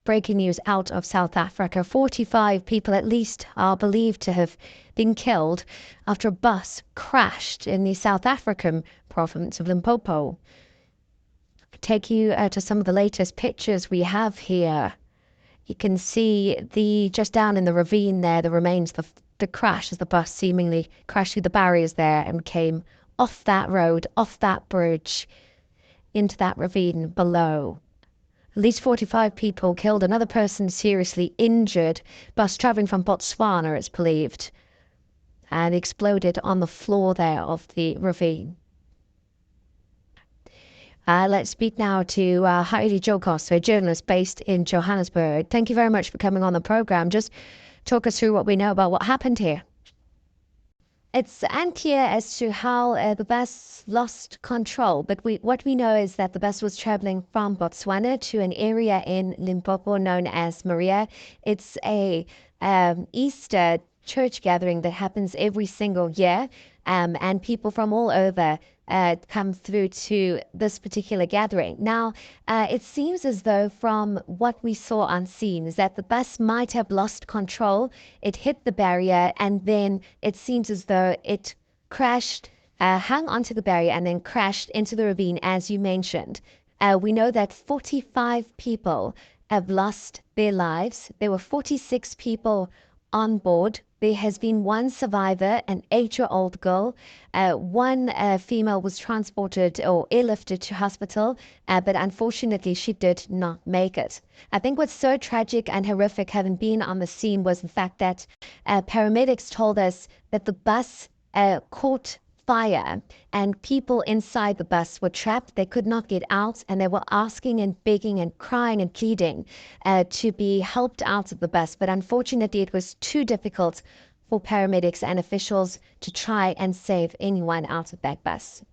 breaking news out of South Africa. 45 people at least are believed to have been killed after a bus crashed in the South African province of Limpopo. Take you to some of the latest pictures we have here. You can see just down in the ravine there, the remains, the crash as the bus seemingly crashed through the barriers there and came off that road, off that bridge, into that ravine below. At least 45 people killed, another person seriously injured. Bus travelling from Botswana, it's believed, and exploded on the floor there of the ravine. Let's speak now to Heidi Jokos, a journalist based in Johannesburg. Thank you very much for coming on the program. Just talk us through what we know about what happened here. It's unclear as to how the bus lost control, but what we know is that the bus was traveling from Botswana to an area in Limpopo known as Moria. It's a Easter church gathering that happens every single year, and people from all over come through to this particular gathering. Now, it seems as though from what we saw on scene is that the bus might have lost control. It hit the barrier and then it seems as though it crashed, hung onto the barrier and then crashed into the ravine, as you mentioned. We know that 45 people have lost their lives. There were 46 people on board. There has been one survivor, an 8-year-old girl. One female was transported or airlifted to hospital, but unfortunately she did not make it. I think what's so tragic and horrific, having been on the scene, was the fact that paramedics told us that the bus caught fire and people inside the bus were trapped. They could not get out and they were asking and begging and crying and pleading to be helped out of the bus. But unfortunately, it was too difficult for paramedics and officials to try and save anyone out of that bus.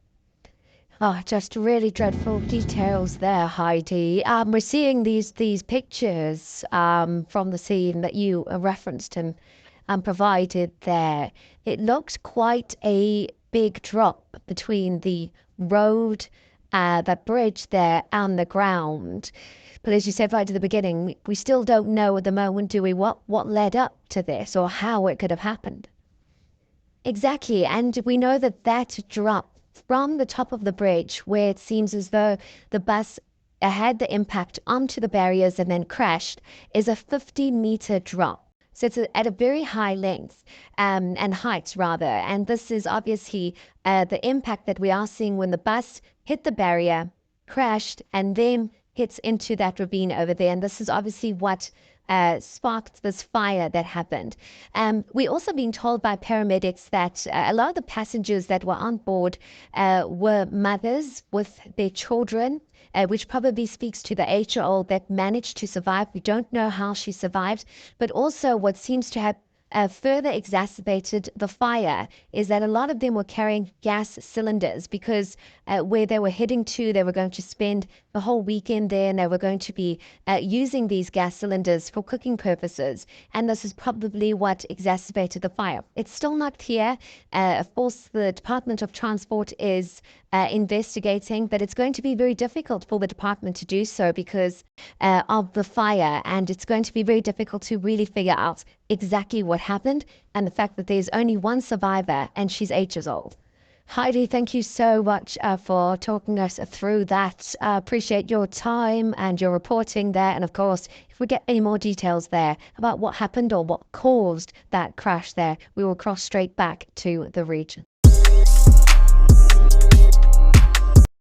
Oh, just really dreadful details there, Heidi. We're seeing these pictures from the scene that you referenced and provided there. It looks quite a big drop between the road, that bridge there, and the ground. But as you said right at the beginning, we still don't know at the moment, do we, what led up to this or how it could have happened. Exactly, and we know that drop from the top of the bridge, where it seems as though the bus had the impact onto the barriers and then crashed, is a 50-meter drop. So it's at a very high length and height, rather. And this is obviously the impact that we are seeing when the bus hit the barrier, crashed, and then hits into that ravine over there. And this is obviously what sparked this fire that happened. We're also being told by paramedics that a lot of the passengers that were on board were mothers with their children, which probably speaks to the 8-year-old that managed to survive. We don't know how she survived, but also what seems to have further exacerbated the fire is that a lot of them were carrying gas cylinders because where they were heading to, they were going to spend the whole weekend there and they were going to be using these gas cylinders for cooking purposes. And this is probably what exacerbated the fire. It's still not clear. Of course, the Department of Transport is investigating, but it's going to be very difficult for the department to do so because of the fire, and it's going to be very difficult to really figure out exactly what happened and the fact that there's only one survivor and she's 8 years old. Heidi, thank you so much for talking us through that. Appreciate your time and your reporting there. And of course, if we get any more details there about what happened or what caused that crash there, we will cross straight back to the region.